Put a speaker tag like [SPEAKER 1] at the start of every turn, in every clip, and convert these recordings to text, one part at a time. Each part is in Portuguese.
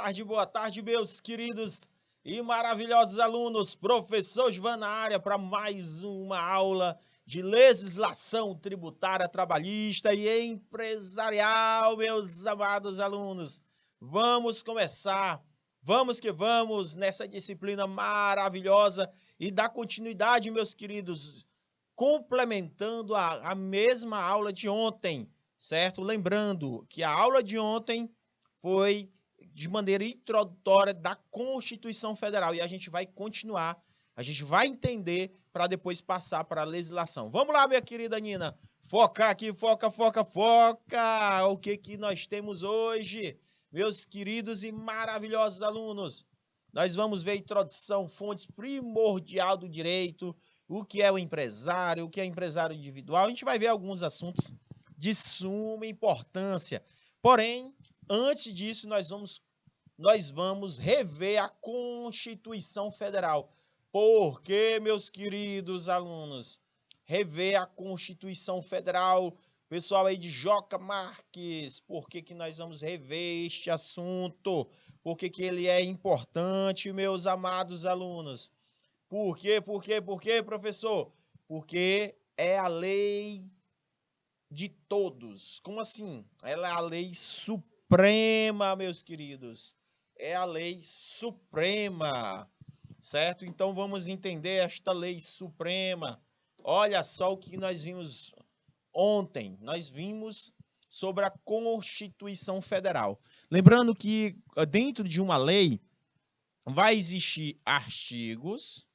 [SPEAKER 1] boa tarde, meus queridos e maravilhosos alunos. Professor Givan na área para mais uma aula de legislação tributária, trabalhista e empresarial, meus amados alunos. Vamos começar, vamos que vamos, nessa disciplina maravilhosa e dar continuidade, meus queridos, complementando a mesma aula de ontem, certo? Lembrando que a aula de ontem foi de maneira introdutória da Constituição Federal e a gente vai continuar, a gente vai entender para depois passar para a legislação. Vamos lá, minha querida Nina, focar aqui, foca. O que nós temos hoje, meus queridos e maravilhosos alunos? Nós vamos ver introdução, fontes primordial do direito, o que é o empresário, o que é empresário individual. A gente vai ver alguns assuntos de suma importância. Porém, antes disso, nós vamos rever a Constituição Federal. Por que, meus queridos alunos? Rever a Constituição Federal. Pessoal aí de Joca Marques, por que nós vamos rever este assunto? Por que ele é importante, meus amados alunos? Por quê, professor? Porque é a lei de todos. Como assim? Ela é a lei suprema, meus queridos. É a lei suprema, certo? Então vamos entender esta lei suprema. Olha só o que nós vimos ontem. Nós vimos sobre a Constituição Federal. Lembrando que dentro de uma lei vai existir artigos,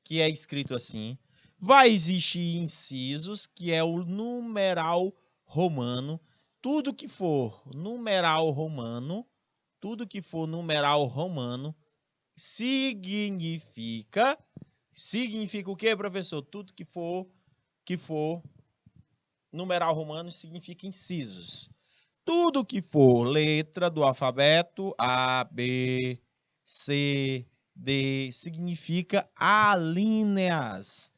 [SPEAKER 1] que é escrito assim, vai existir incisos, que é o numeral romano. Tudo que for numeral romano significa o quê, professor? Tudo que for numeral romano significa incisos. Tudo que for letra do alfabeto A, B, C, D, significa alíneas.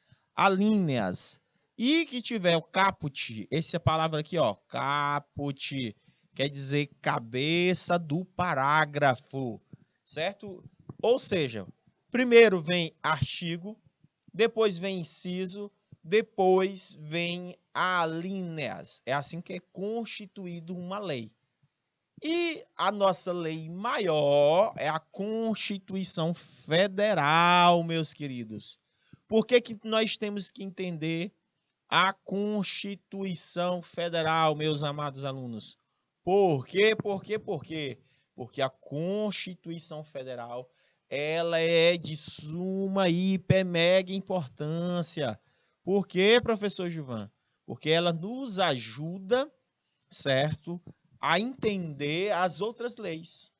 [SPEAKER 1] E que tiver o caput, essa palavra aqui, ó, caput, quer dizer cabeça do parágrafo, certo? Ou seja, primeiro vem artigo, depois vem inciso, depois vem alíneas. É assim que é constituído uma lei. E a nossa lei maior é a Constituição Federal, meus queridos. Por que nós temos que entender a Constituição Federal, meus amados alunos? Por quê? Porque a Constituição Federal, ela é de suma, hiper, mega importância. Por quê, professor Givan? Porque ela nos ajuda, certo, a entender as outras leis.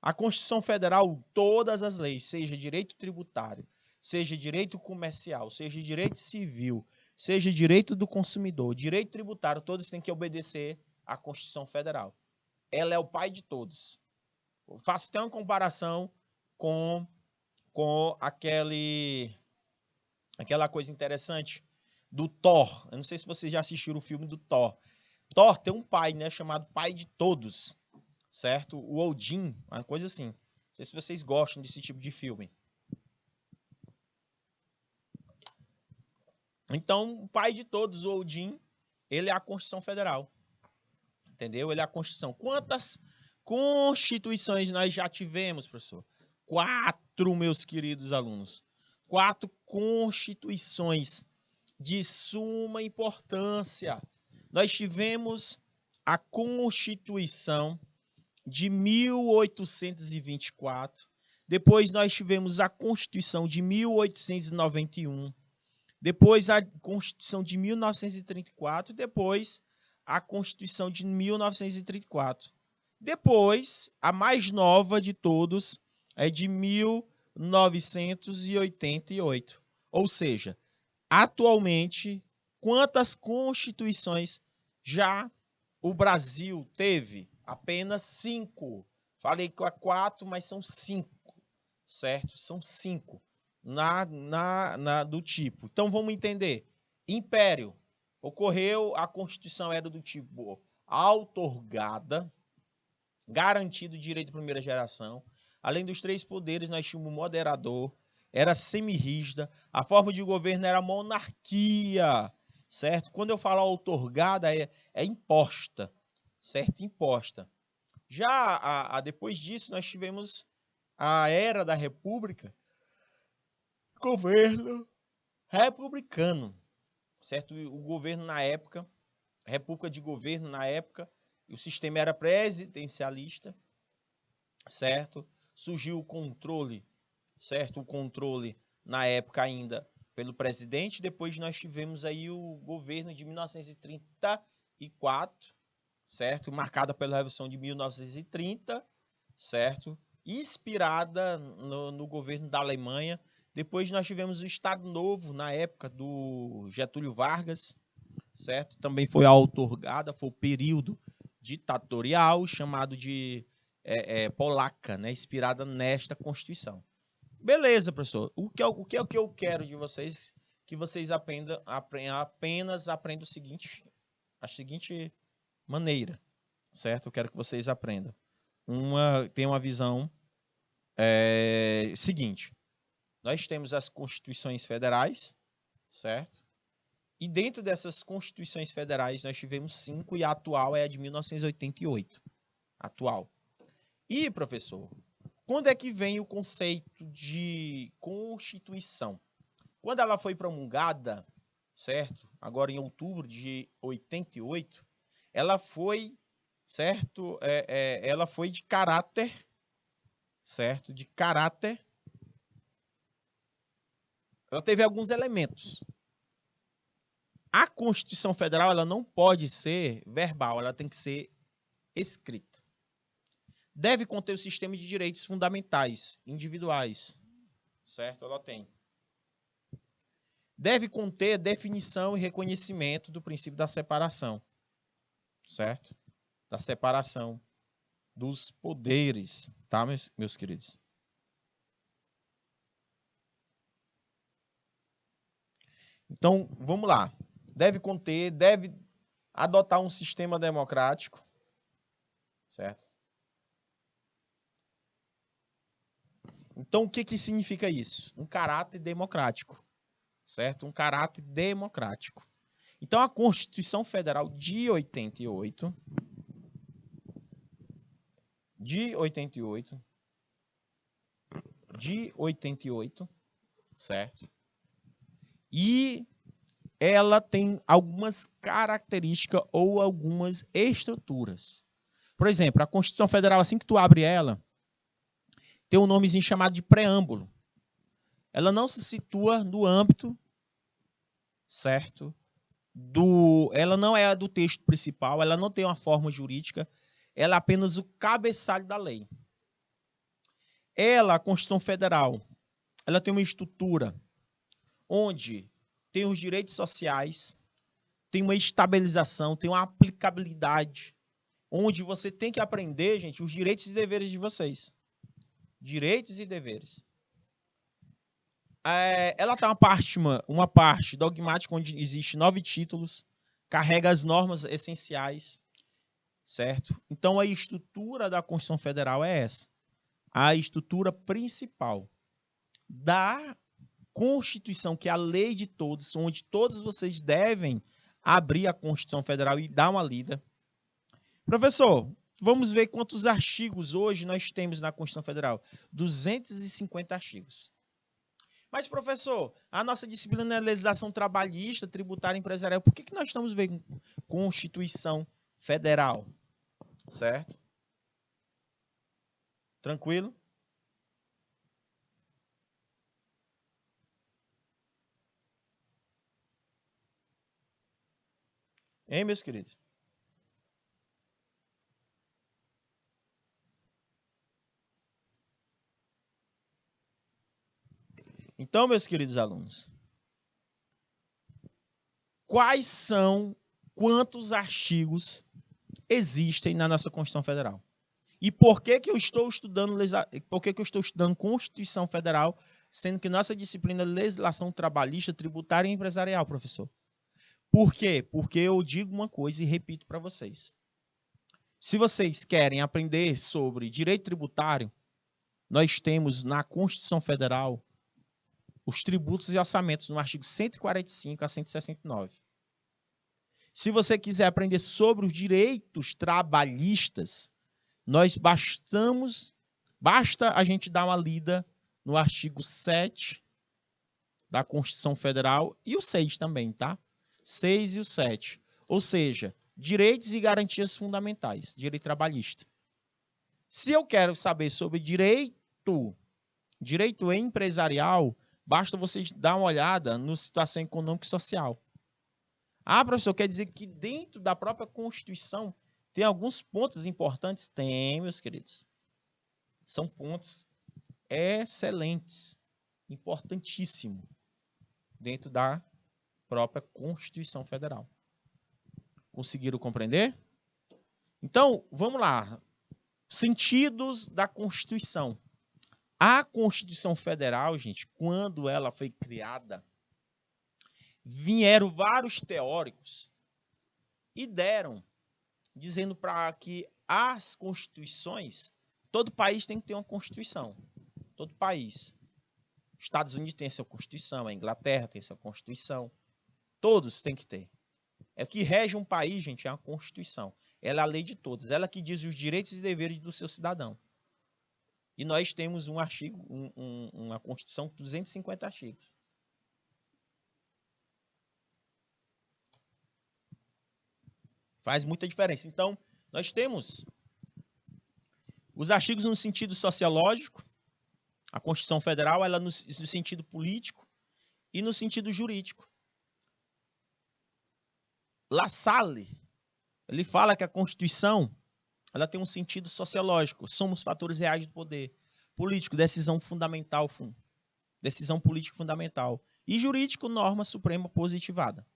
[SPEAKER 1] A Constituição Federal, todas as leis, seja direito tributário, seja direito comercial, seja direito civil, seja direito do consumidor, direito tributário, todos têm que obedecer à Constituição Federal. Ela é o pai de todos. Eu faço até uma comparação com aquela coisa interessante do Thor. Eu não sei se vocês já assistiram o filme do Thor. Thor tem um pai, né, chamado pai de todos, certo? O Odin, uma coisa assim. Não sei se vocês gostam desse tipo de filme. Então, o pai de todos, o Odin, ele é a Constituição Federal. Entendeu? Ele é a Constituição. Quantas constituições nós já tivemos, professor? 4, meus queridos alunos. 4 constituições de suma importância. Nós tivemos a Constituição de 1824, depois nós tivemos a Constituição de 1891, depois a Constituição de 1934, depois a Constituição de 1934. Depois, a mais nova de todos é de 1988. Ou seja, atualmente, quantas constituições já o Brasil teve? Apenas 5. Falei que é 4, mas são 5, certo? São 5 do tipo. Então, vamos entender. Império. Ocorreu, a Constituição era do tipo outorgada, garantido o direito de primeira geração. Além dos 3 poderes, nós tínhamos um moderador, era semi-rígida, a forma de governo era monarquia, certo? Quando eu falo outorgada, é imposta, certo? Imposta. Já depois disso, nós tivemos a era da República, governo republicano, certo? O governo na época, república de governo na época, o sistema era presidencialista, certo? Surgiu o controle, certo? O controle na época ainda pelo presidente, depois nós tivemos aí o governo de 1934, certo? Marcada pela Revolução de 1930, certo? Inspirada no governo da Alemanha. Depois nós tivemos o Estado Novo, na época do Getúlio Vargas, certo? Também foi outorgada, foi o período ditatorial, chamado de polaca, né? Inspirada nesta Constituição. Beleza, professor. O que é o que eu quero de vocês? Que vocês apenas aprendam a seguinte maneira, certo? Eu quero que vocês aprendam. Tenham uma visão seguinte. Nós temos as constituições federais, certo? E dentro dessas constituições federais nós tivemos 5 e a atual é a de 1988. Atual. E, professor, quando é que vem o conceito de Constituição? Quando ela foi promulgada, certo? Agora em outubro de 88, ela foi, certo? Ela foi de caráter, certo? De caráter. Ela teve alguns elementos. A Constituição Federal ela não pode ser verbal, ela tem que ser escrita. Deve conter o sistema de direitos fundamentais, individuais, certo? Ela tem. Deve conter definição e reconhecimento do princípio da separação, certo? Da separação dos poderes, tá, meus queridos? Então, vamos lá. Deve adotar um sistema democrático, certo? Então, o que significa isso? Um caráter democrático, certo? Um caráter democrático. Então, a Constituição Federal de 88, certo? E ela tem algumas características ou algumas estruturas. Por exemplo, a Constituição Federal, assim que tu abre ela, tem um nomezinho chamado de preâmbulo. Ela não se situa no âmbito, certo? Ela não é do texto principal, ela não tem uma forma jurídica, ela é apenas o cabeçalho da lei. A Constituição Federal, ela tem uma estrutura onde tem os direitos sociais, tem uma estabilização, tem uma aplicabilidade, onde você tem que aprender, gente, os direitos e deveres de vocês. Direitos e deveres. Ela tem uma parte dogmática, onde existe 9 títulos, carrega as normas essenciais, certo? Então, a estrutura da Constituição Federal é essa. A estrutura principal da Constituição, que é a lei de todos, onde todos vocês devem abrir a Constituição Federal e dar uma lida. Professor, vamos ver quantos artigos hoje nós temos na Constituição Federal. 250 artigos. Mas, professor, a nossa disciplina é legislação trabalhista, tributária, empresarial. Por que nós estamos vendo Constituição Federal? Certo? Tranquilo? Hein, meus queridos? Então, meus queridos alunos, quantos artigos existem na nossa Constituição Federal? E por que eu estou estudando Constituição Federal, sendo que nossa disciplina é legislação trabalhista, tributária e empresarial, professor? Por quê? Porque eu digo uma coisa e repito para vocês. Se vocês querem aprender sobre direito tributário, nós temos na Constituição Federal os tributos e orçamentos no artigo 145 a 169. Se você quiser aprender sobre os direitos trabalhistas, basta a gente dar uma lida no artigo 7 da Constituição Federal e o 6 também, tá? 6 e o 7. Ou seja, direitos e garantias fundamentais, direito trabalhista. Se eu quero saber sobre direito empresarial, basta vocês dar uma olhada no situação econômica e social. Ah, professor, quer dizer que dentro da própria Constituição tem alguns pontos importantes? Tem, meus queridos. São pontos excelentes, importantíssimos, dentro da própria Constituição Federal. Conseguiram compreender? Então, vamos lá. Sentidos da Constituição. A Constituição Federal, gente, quando ela foi criada, vieram vários teóricos e deram, dizendo para que as constituições, todo país tem que ter uma constituição. Todo país. Os Estados Unidos tem a sua constituição, a Inglaterra tem a sua constituição. Todos têm que ter. É o que rege um país, gente, é a Constituição. Ela é a lei de todos. Ela que diz os direitos e deveres do seu cidadão. E nós temos um artigo, uma Constituição com 250 artigos. Faz muita diferença. Então, nós temos os artigos no sentido sociológico, a Constituição Federal, ela no sentido político e no sentido jurídico. La Salle, ele fala que a Constituição ela tem um sentido sociológico. Somos fatores reais do poder político, decisão fundamental, decisão política fundamental. E jurídico, norma suprema positivada.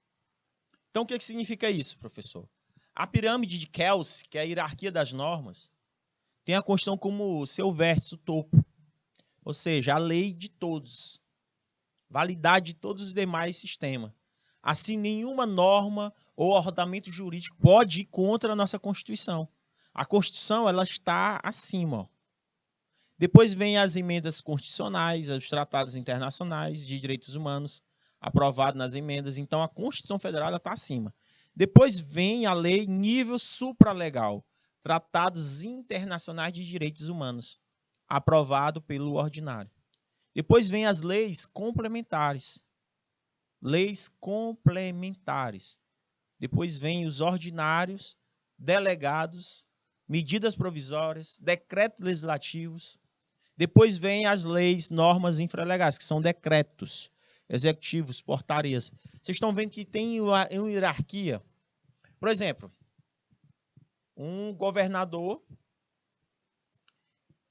[SPEAKER 1] Então, o que significa isso, professor? A pirâmide de Kelsen, que é a hierarquia das normas, tem a Constituição como seu vértice, o topo. Ou seja, a lei de todos. Validade de todos os demais sistemas. Assim, nenhuma norma ou ordenamento jurídico pode ir contra a nossa Constituição. A Constituição ela está acima. Ó. Depois vem as emendas constitucionais, os tratados internacionais de direitos humanos, aprovados nas emendas. Então, a Constituição Federal está acima. Depois vem a lei nível supralegal, tratados internacionais de direitos humanos, aprovado pelo ordinário. Depois vem as leis complementares. Leis complementares. Depois vem os ordinários, delegados, medidas provisórias, decretos legislativos. Depois vem as leis, normas infralegais, que são decretos executivos, portarias. Vocês estão vendo que tem uma hierarquia. Por exemplo, um governador,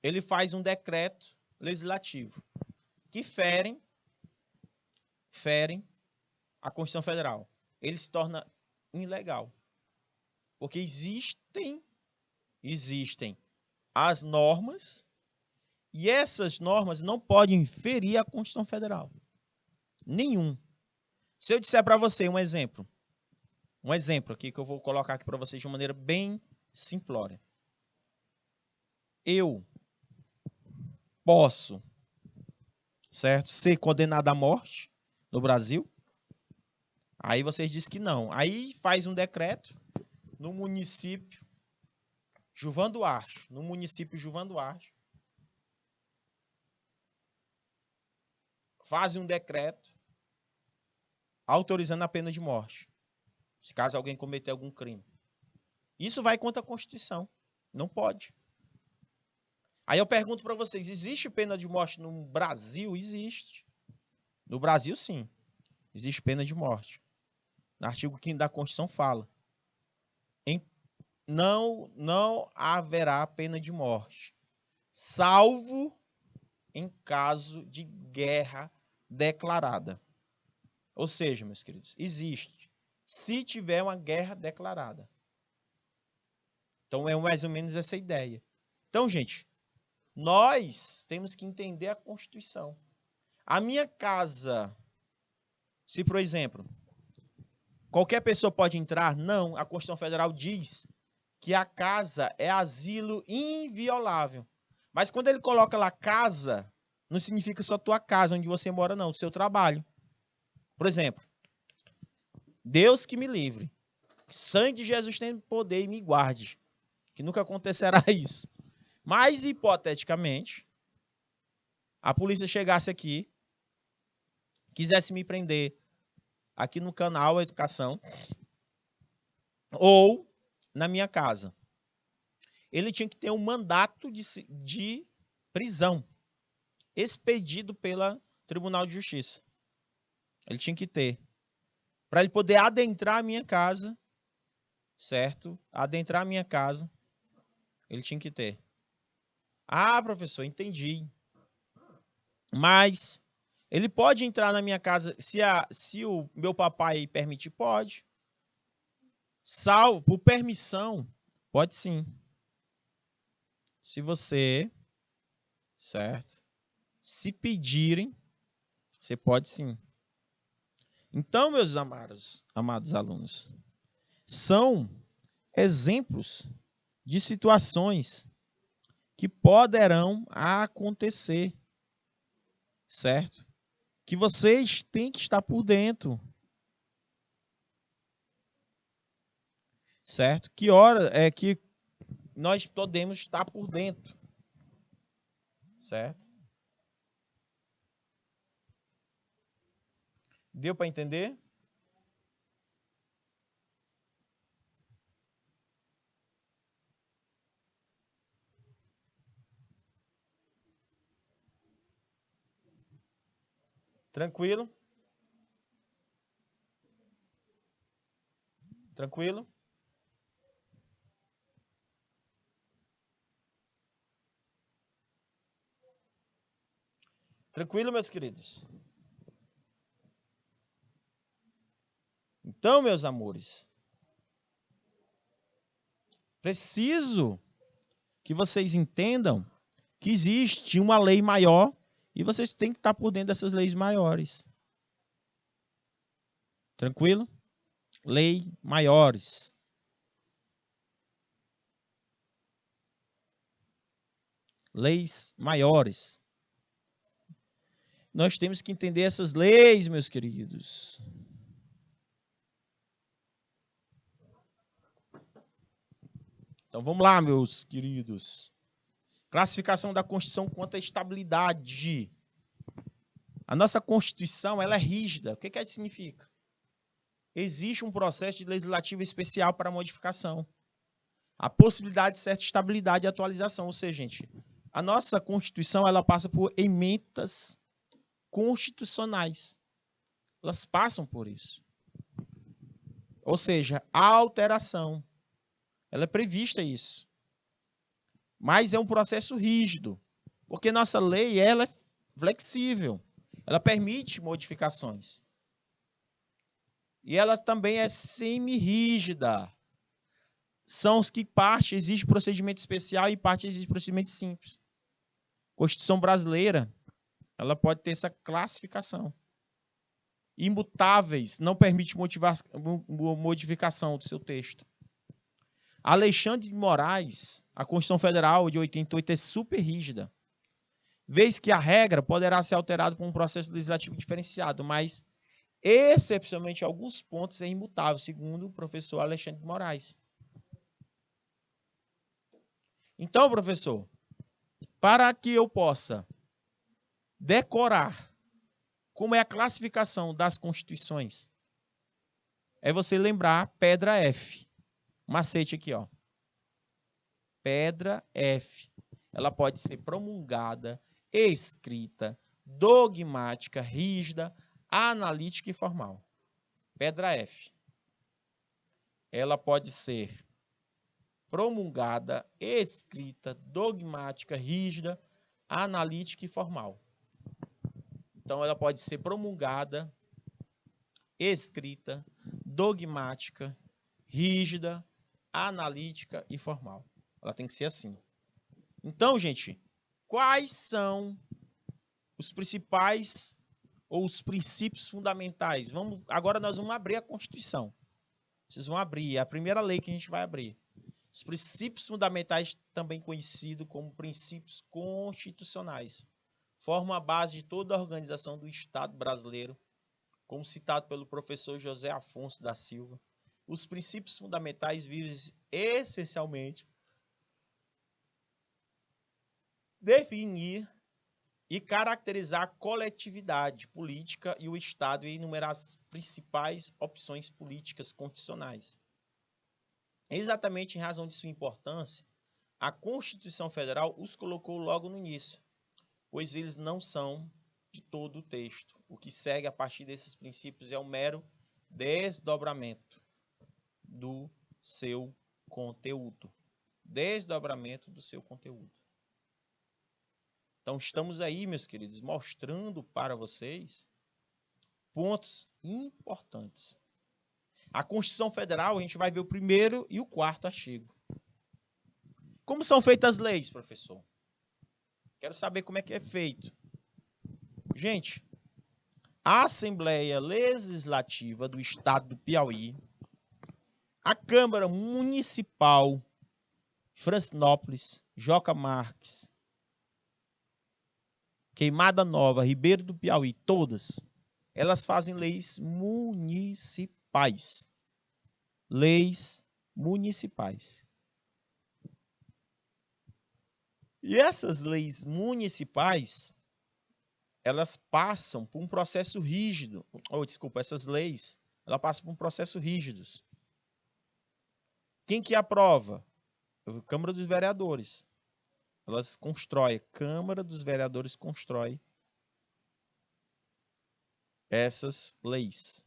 [SPEAKER 1] ele faz um decreto legislativo que ferem a Constituição Federal. Ele se torna ilegal. Porque existem as normas e essas normas não podem ferir a Constituição Federal. Nenhum. Se eu disser para você um exemplo aqui que eu vou colocar aqui para vocês de uma maneira bem simplória. Eu posso, certo, ser condenado à morte no Brasil? Aí vocês dizem que não. Aí faz um decreto no município Gilvan Duarte, fazem um decreto autorizando a pena de morte, se caso alguém cometer algum crime. Isso vai contra a Constituição. Não pode. Aí eu pergunto para vocês, existe pena de morte no Brasil? Existe. No Brasil, sim. Existe pena de morte. No artigo 5º da Constituição fala. Não haverá pena de morte, salvo em caso de guerra declarada. Ou seja, meus queridos, existe. Se tiver uma guerra declarada. Então, é mais ou menos essa ideia. Então, gente, nós temos que entender a Constituição. A minha casa, se, por exemplo, qualquer pessoa pode entrar? Não, a Constituição Federal diz que a casa é asilo inviolável. Mas quando ele coloca lá casa, não significa só tua casa, onde você mora, não, o seu trabalho. Por exemplo, Deus que me livre. Que sangue de Jesus tem poder e me guarde. Que nunca acontecerá isso. Mas, hipoteticamente, a polícia chegasse aqui, quisesse me prender aqui no canal Educação, ou na minha casa. Ele tinha que ter um mandato de prisão, expedido pelo Tribunal de Justiça. Ele tinha que ter. Para ele poder adentrar a minha casa, certo? Adentrar a minha casa, ele tinha que ter. Ah, professor, entendi. Mas ele pode entrar na minha casa, se o meu papai permitir, pode. Salvo, por permissão, pode sim. Se você, certo? Se pedirem, você pode sim. Então, meus amados alunos, são exemplos de situações que poderão acontecer, certo? Que vocês têm que estar por dentro, certo? Que hora é que nós podemos estar por dentro, certo? Deu para entender? Tranquilo? Tranquilo? Tranquilo, meus queridos? Então, meus amores, preciso que vocês entendam que existe uma lei maior e vocês têm que estar por dentro dessas leis maiores. Tranquilo? Lei maiores. Leis maiores. Nós temos que entender essas leis, meus queridos. Então vamos lá, meus queridos. Classificação da Constituição quanto à estabilidade. A nossa Constituição, ela é rígida. O que isso significa? Existe um processo de legislativo especial para modificação. A possibilidade de certa estabilidade e atualização. Ou seja, gente, a nossa Constituição, ela passa por emendas constitucionais. Elas passam por isso. Ou seja, a alteração. Ela é prevista isso. Mas é um processo rígido. Porque nossa lei, ela é flexível. Ela permite modificações. E ela também é semi-rígida. São os que parte exige procedimento especial e parte exige procedimento simples. Constituição brasileira, ela pode ter essa classificação. Imutáveis, não permite modificação do seu texto. Alexandre de Moraes, a Constituição Federal de 88 é super rígida. Vez que a regra poderá ser alterada por um processo legislativo diferenciado, mas excepcionalmente, em alguns pontos é imutável, segundo o professor Alexandre de Moraes. Então, professor, para que eu possa decorar como é a classificação das constituições, é você lembrar pedra F. Macete aqui, ó. Pedra F. Ela pode ser promulgada, escrita, dogmática, rígida, analítica e formal. Pedra F. Ela pode ser promulgada, escrita, dogmática, rígida, analítica e formal. Então, ela pode ser promulgada, escrita, dogmática, rígida, analítica e formal. Ela tem que ser assim. Então, gente, quais são os principais ou os princípios fundamentais? Agora nós vamos abrir a Constituição. Vocês vão abrir, é a primeira lei que a gente vai abrir. Os princípios fundamentais, também conhecidos como princípios constitucionais, formam a base de toda a organização do Estado brasileiro, como citado pelo professor José Afonso da Silva. Os princípios fundamentais visam essencialmente definir e caracterizar a coletividade política e o Estado e enumerar as principais opções políticas constitucionais. Exatamente em razão de sua importância, a Constituição Federal os colocou logo no início, pois eles não são de todo o texto. O que segue a partir desses princípios é um mero desdobramento do seu conteúdo. Desdobramento do seu conteúdo. Então, estamos aí, meus queridos, mostrando para vocês pontos importantes. A Constituição Federal, a gente vai ver o primeiro e o quarto artigo. Como são feitas as leis, professor? Quero saber como é que é feito. Gente, a Assembleia Legislativa do Estado do Piauí, a Câmara Municipal Francinópolis, Joca Marques, Queimada Nova, Ribeiro do Piauí, todas, elas fazem leis municipais. Leis municipais. E essas leis municipais, elas passam por um processo rígido. Essas leis, elas passam por um processo rígido. Quem que aprova? A Câmara dos Vereadores. Elas constroem, a Câmara dos Vereadores constrói essas leis.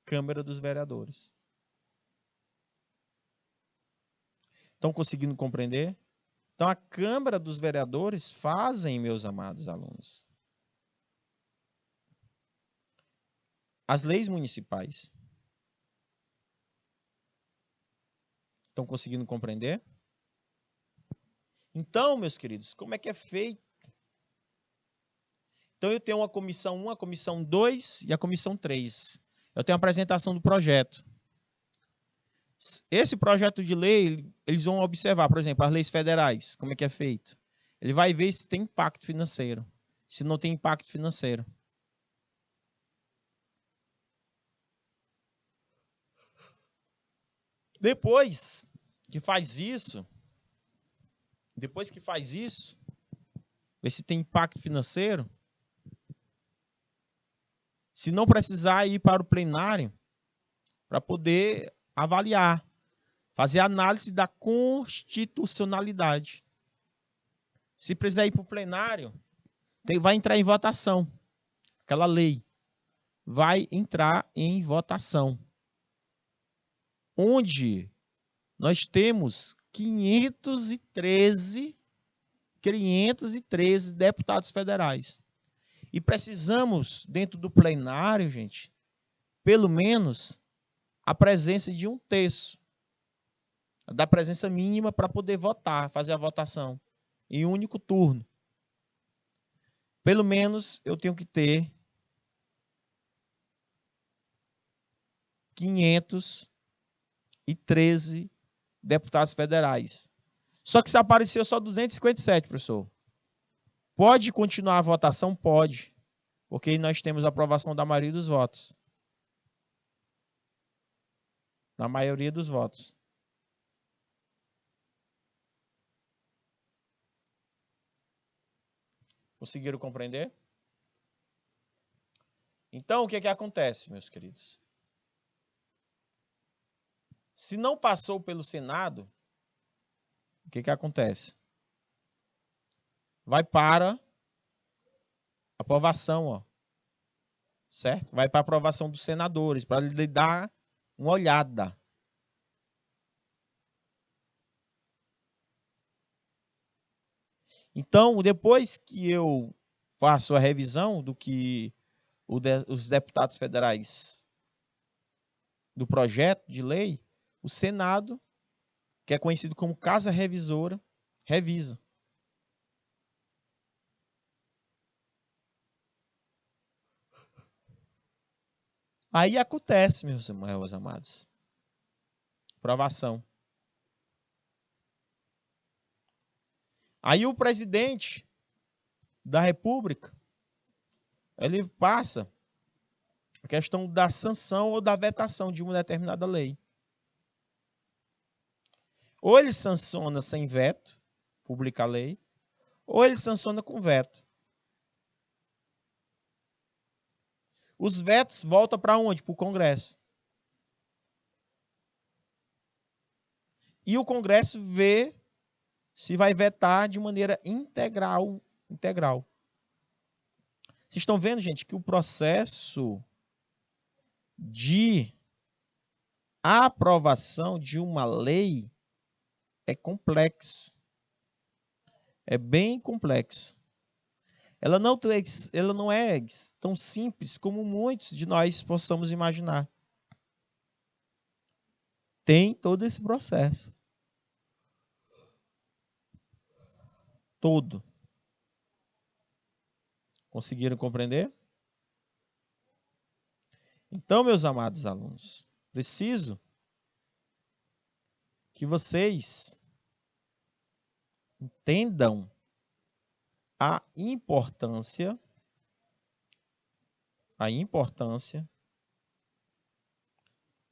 [SPEAKER 1] Câmara dos Vereadores. Estão conseguindo compreender? Então, a Câmara dos Vereadores fazem, meus amados alunos, as leis municipais. Estão conseguindo compreender? Então, meus queridos, como é que é feito? Então, eu tenho uma comissão 1, a comissão 2 e a comissão 3. Eu tenho a apresentação do projeto. Esse projeto de lei, eles vão observar, por exemplo, as leis federais, como é que é feito. Ele vai ver se tem impacto financeiro, se não tem impacto financeiro. Depois que faz isso, ver se tem impacto financeiro. Se não precisar ir para o plenário, para poder avaliar, fazer análise da constitucionalidade. Se precisar ir para o plenário, vai entrar em votação. Aquela lei vai entrar em votação. Onde nós temos 513 deputados federais. E precisamos, dentro do plenário, gente, pelo menos a presença de 1/3 da presença mínima para poder votar, fazer a votação em um único turno. Pelo menos eu tenho que ter 513 deputados federais. Só que se apareceu só 257, professor. Pode continuar a votação? Pode. Porque nós temos a aprovação da maioria dos votos. Da maioria dos votos. Conseguiram compreender? Então, o que é que acontece, meus queridos? Se não passou pelo Senado, o que é que acontece? Vai para aprovação, ó. Certo? Vai para aprovação dos senadores, para lhe dar uma olhada. Então, depois que eu faço a revisão do que os deputados federais do projeto de lei, o Senado, que é conhecido como Casa Revisora, revisa. Aí acontece, meus amados, aprovação. Aí o presidente da República, ele passa a questão da sanção ou da vetação de uma determinada lei. Ou ele sanciona sem veto, publica a lei, ou ele sanciona com veto. Os vetos voltam para onde? Para o Congresso. E o Congresso vê se vai vetar de maneira integral. Vocês estão vendo, gente, que o processo de aprovação de uma lei é complexo. É bem complexo. Ela não é tão simples como muitos de nós possamos imaginar. Tem todo esse processo. Todo. Conseguiram compreender? Então, meus amados alunos, preciso que vocês entendam a importância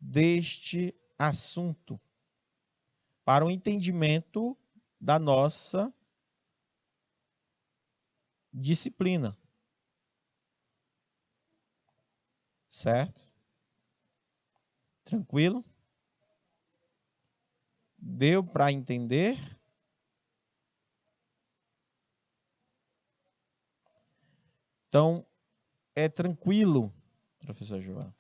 [SPEAKER 1] deste assunto para o entendimento da nossa disciplina. Certo? Tranquilo? Deu para entender? Então, é tranquilo, professor João.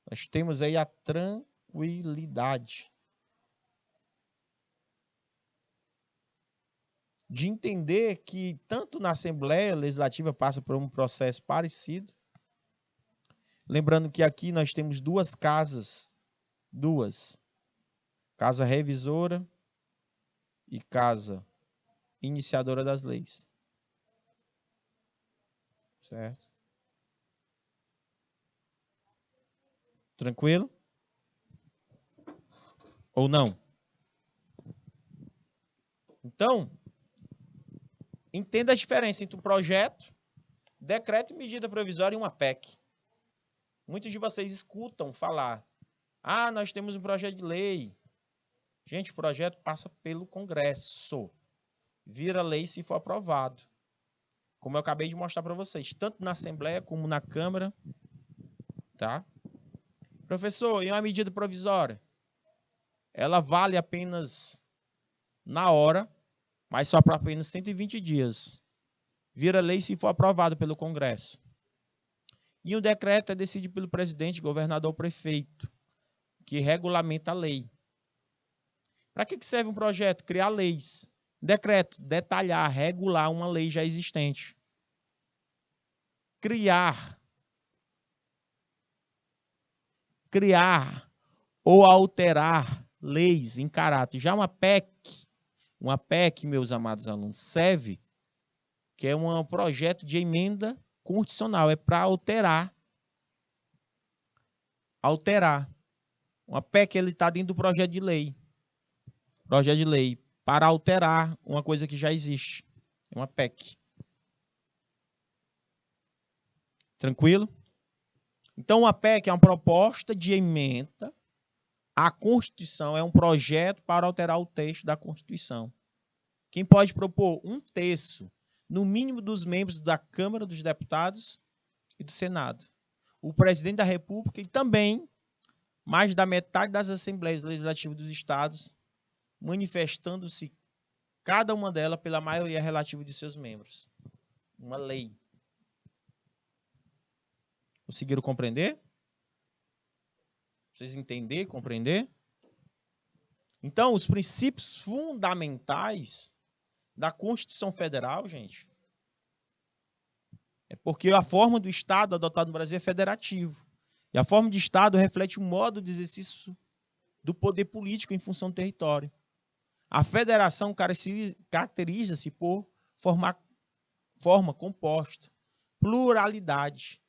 [SPEAKER 1] Nós temos aí a tranquilidade de entender que tanto na Assembleia Legislativa passa por um processo parecido. Lembrando que aqui nós temos duas. Casa revisora e casa iniciadora das leis. Certo? Tranquilo? Ou não? Então, entenda a diferença entre um projeto, decreto e medida provisória e uma PEC. Muitos de vocês escutam falar: ah, nós temos um projeto de lei. Gente, o projeto passa pelo Congresso. Vira lei se for aprovado. Como eu acabei de mostrar para vocês, tanto na Assembleia como na Câmara. Tá? Professor, e uma medida provisória? Ela vale apenas na hora, mas só para apenas 120 dias. Vira lei se for aprovado pelo Congresso. E o decreto é decidido pelo presidente, governador ou prefeito, que regulamenta a lei. Para que serve um projeto? Criar leis. Decreto, detalhar, regular uma lei já existente. Criar ou alterar leis em caráter. Já uma PEC, meus amados alunos, serve, que é um projeto de emenda constitucional, é para alterar. Uma PEC, ele está dentro do projeto de lei. Projeto de lei para alterar uma coisa que já existe. É uma PEC. Tranquilo? Então, uma PEC é uma proposta de emenda à Constituição, é um projeto para alterar o texto da Constituição. Quem pode propor? 1/3, no mínimo, dos membros da Câmara dos Deputados e do Senado. O presidente da República e também mais da metade das Assembleias Legislativas dos Estados, manifestando-se cada uma delas pela maioria relativa de seus membros. Uma lei. Conseguiram compreender? Vocês entenderem, compreender? Então, os princípios fundamentais da Constituição Federal, gente, é porque a forma do Estado adotada no Brasil é federativo. E a forma de Estado reflete o modo de exercício do poder político em função do território. A federação caracteriza-se por forma composta, pluralidade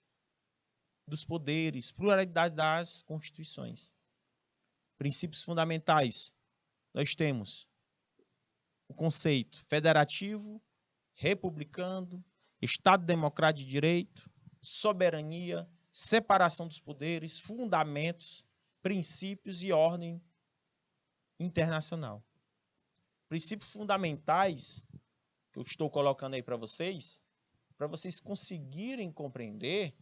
[SPEAKER 1] dos poderes, pluralidade das constituições. Princípios fundamentais. Nós temos o conceito federativo, republicano, Estado Democrático de Direito, soberania, separação dos poderes, fundamentos, princípios e ordem internacional. Princípios fundamentais que eu estou colocando aí para vocês conseguirem compreender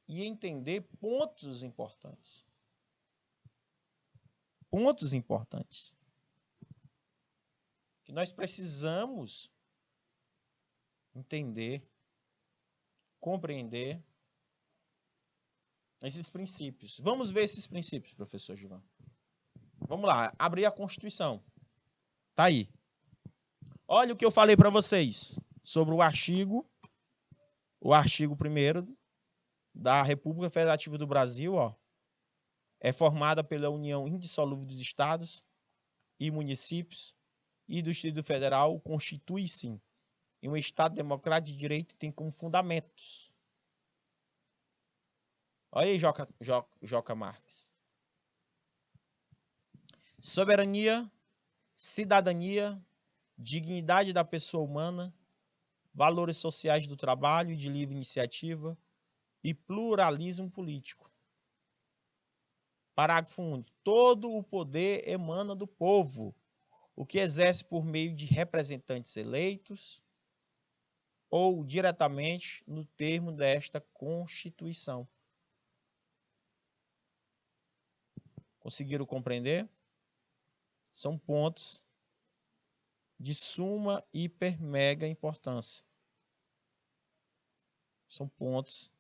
[SPEAKER 1] e entender pontos importantes. Pontos importantes. Que nós precisamos entender, compreender esses princípios. Vamos ver esses princípios, professor Gilvan. Vamos lá, abrir a Constituição. Tá aí. Olha o que eu falei para vocês sobre o artigo 1º da República Federativa do Brasil, ó, é formada pela união indissolúvel dos estados e municípios e do Distrito Federal, constitui-se em um Estado democrático de direito e tem como fundamentos. Olha aí, Joca Marques. Soberania, cidadania, dignidade da pessoa humana, valores sociais do trabalho, de livre iniciativa e pluralismo político. Parágrafo único. Todo o poder emana do povo, o que exerce por meio de representantes eleitos ou diretamente no termo desta Constituição. Conseguiram compreender? São pontos de suma, hiper, mega importância. São pontos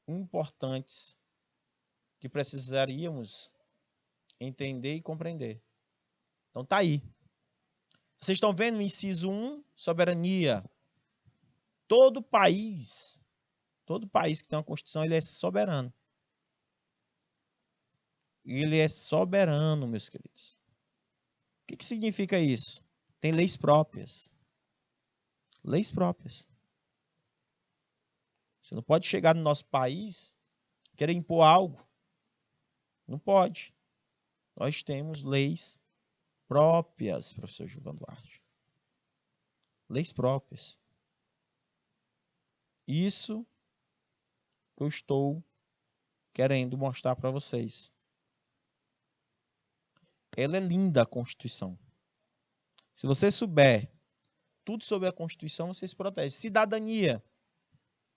[SPEAKER 1] importantes que precisaríamos entender e compreender. Então tá aí. Vocês estão vendo o inciso 1, soberania. Todo país que tem uma Constituição, ele é soberano. Ele é soberano, meus queridos. O que significa isso? Tem leis próprias. Leis próprias. Você não pode chegar no nosso país e querer impor algo. Não pode. Nós temos leis próprias, professor Gilvan Duarte. Leis próprias. Isso que eu estou querendo mostrar para vocês. Ela é linda, a Constituição. Se você souber tudo sobre a Constituição, você se protege. Cidadania.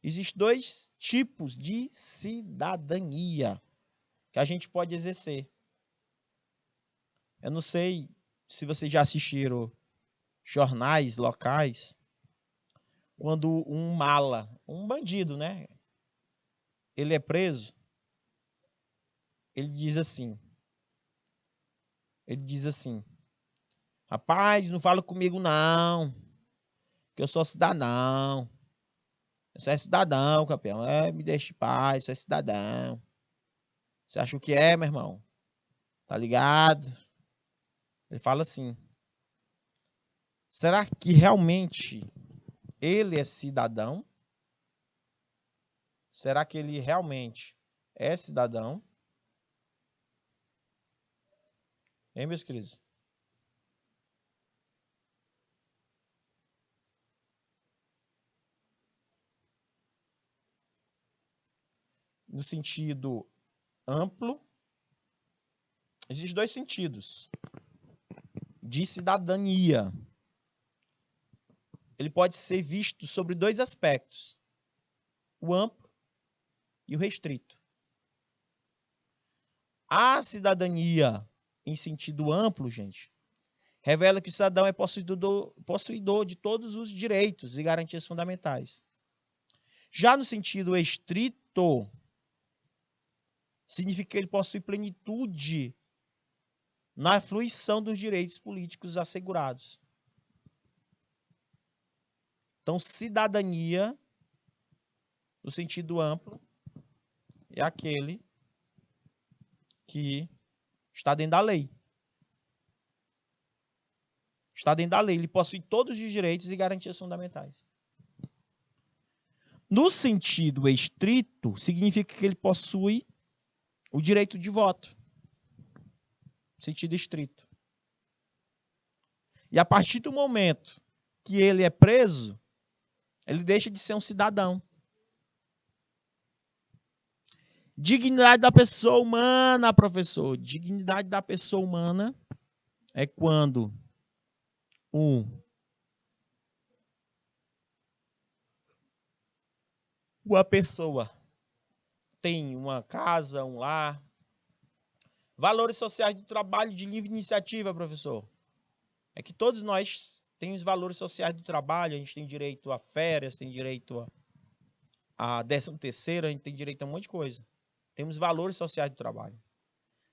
[SPEAKER 1] Existem 2 tipos de cidadania que a gente pode exercer. Eu não sei se vocês já assistiram jornais locais, quando um mala, um bandido, né? Ele é preso, ele diz assim, rapaz, não fala comigo não, que eu sou cidadão. Eu sou cidadão, campeão. Me deixe em paz, eu sou cidadão. Você acha o que é, meu irmão? Tá ligado? Ele fala assim. Será que realmente ele é cidadão? Será que ele realmente é cidadão? Hein, meus queridos? No sentido amplo, existem 2 sentidos de cidadania. Ele pode ser visto sobre 2 aspectos: o amplo e o restrito. A cidadania em sentido amplo, gente, revela que o cidadão é possuidor de todos os direitos e garantias fundamentais. Já no sentido estrito, significa que ele possui plenitude na fruição dos direitos políticos assegurados. Então, cidadania, no sentido amplo, é aquele que está dentro da lei. Está dentro da lei. Ele possui todos os direitos e garantias fundamentais. No sentido estrito, significa que ele possui o direito de voto. Sentido estrito. E a partir do momento que ele é preso, ele deixa de ser um cidadão. Dignidade da pessoa humana, professor. Dignidade da pessoa humana é quando uma pessoa tem uma casa, um lar. Valores sociais do trabalho de livre iniciativa, professor. É que todos nós temos valores sociais do trabalho, a gente tem direito a férias, tem direito a 13º, a gente tem direito a um monte de coisa. Temos valores sociais do trabalho.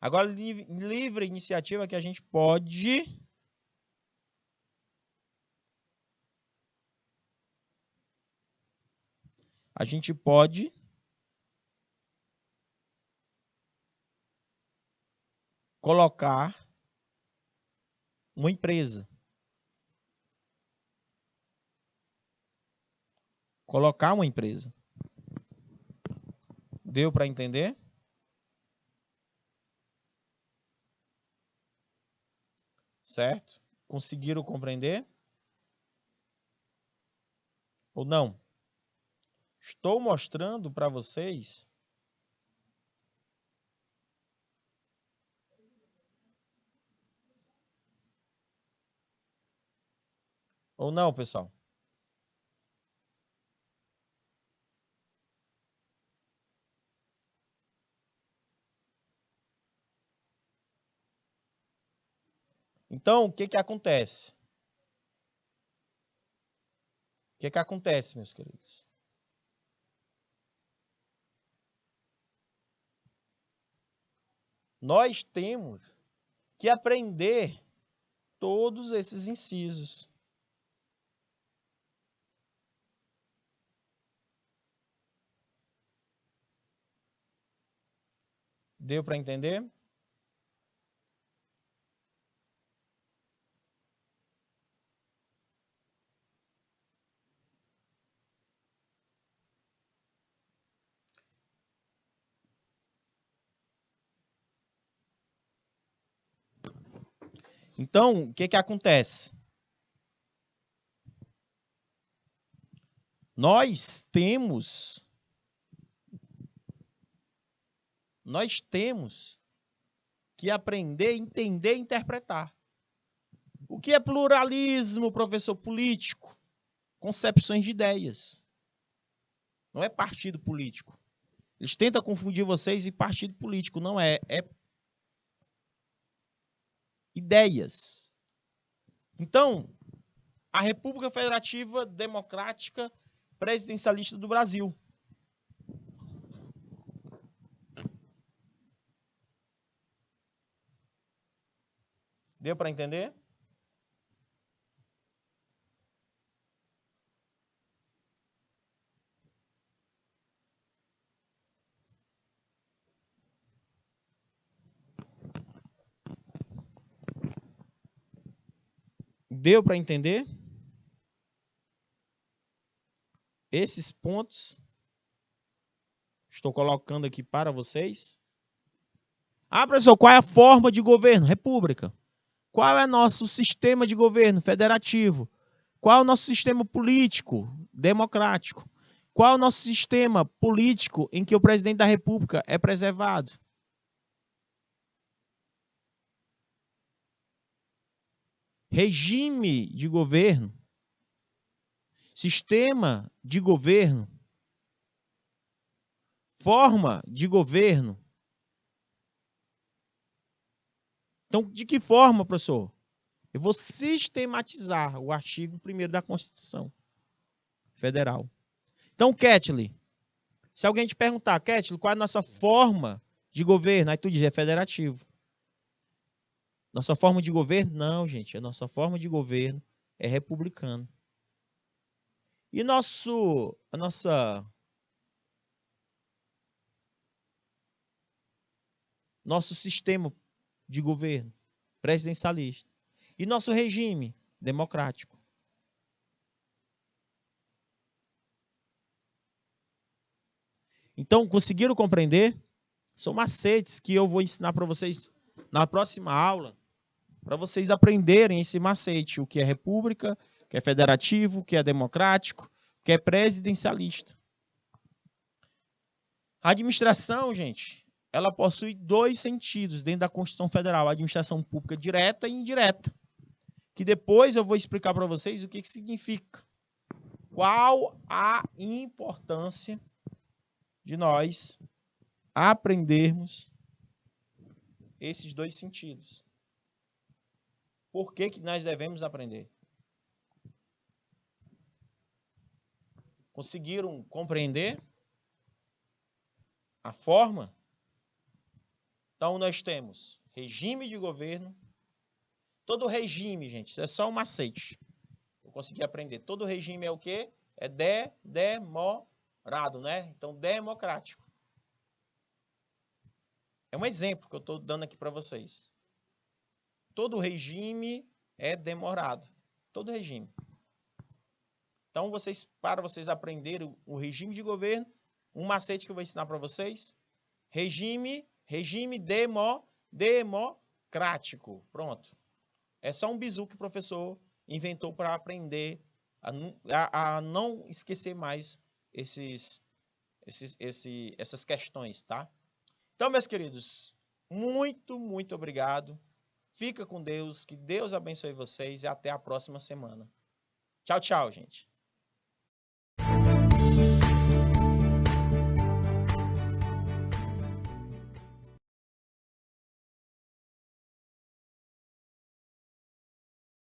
[SPEAKER 1] Agora, livre iniciativa que a gente pode colocar uma empresa. Colocar uma empresa. Deu para entender? Certo? Conseguiram compreender? Ou não? Estou mostrando para vocês ou não, pessoal? Então, o que que acontece? O que que acontece, meus queridos? Nós temos que aprender todos esses incisos. Deu para entender? Então, o que que acontece? Nós temos que aprender, entender e interpretar. O que é pluralismo, professor? Político? Concepções de ideias. Não é partido político. Eles tentam confundir vocês em partido político. Não é. É ideias. Então, a República Federativa Democrática Presidencialista do Brasil. Deu para entender? Deu para entender? Esses pontos estou colocando aqui para vocês. Ah, professor, qual é a forma de governo? República. Qual é nosso sistema de governo? Federativo. Qual é o nosso sistema político? Democrático. Qual é o nosso sistema político em que o presidente da República é preservado? Regime de governo. Sistema de governo. Forma de governo. Então, de que forma, professor? Eu vou sistematizar o artigo 1º da Constituição Federal. Então, Ketley, se alguém te perguntar, Ketley, qual é a nossa forma de governo? Aí tu diz, é federativo. Nossa forma de governo? Não, gente, a nossa forma de governo é republicano. E nosso sistema de governo presidencialista. E nosso regime democrático. Então, conseguiram compreender? São macetes que eu vou ensinar para vocês na próxima aula. para vocês aprenderem esse macete, o que é república, o que é federativo, o que é democrático, o que é presidencialista. A administração, gente, ela possui 2 sentidos dentro da Constituição Federal, a administração pública direta e indireta, que depois eu vou explicar para vocês o que significa. Qual a importância de nós aprendermos esses 2 sentidos. Por que nós devemos aprender? Conseguiram compreender a forma? Então, nós temos regime de governo. Todo regime, gente, isso é só um macete. Eu consegui aprender. Todo regime é o quê? É demorado, né? Então, democrático. É um exemplo que eu estou dando aqui para vocês. Todo regime é demorado. Todo regime. Então, para vocês aprenderem o regime de governo, um macete que eu vou ensinar para vocês. Regime democrático. Pronto. É só um bizu que o professor inventou para aprender a não esquecer mais essas questões, tá? Então, meus queridos, muito, muito obrigado. Fica com Deus, que Deus abençoe vocês e até a próxima semana. Tchau, tchau, gente.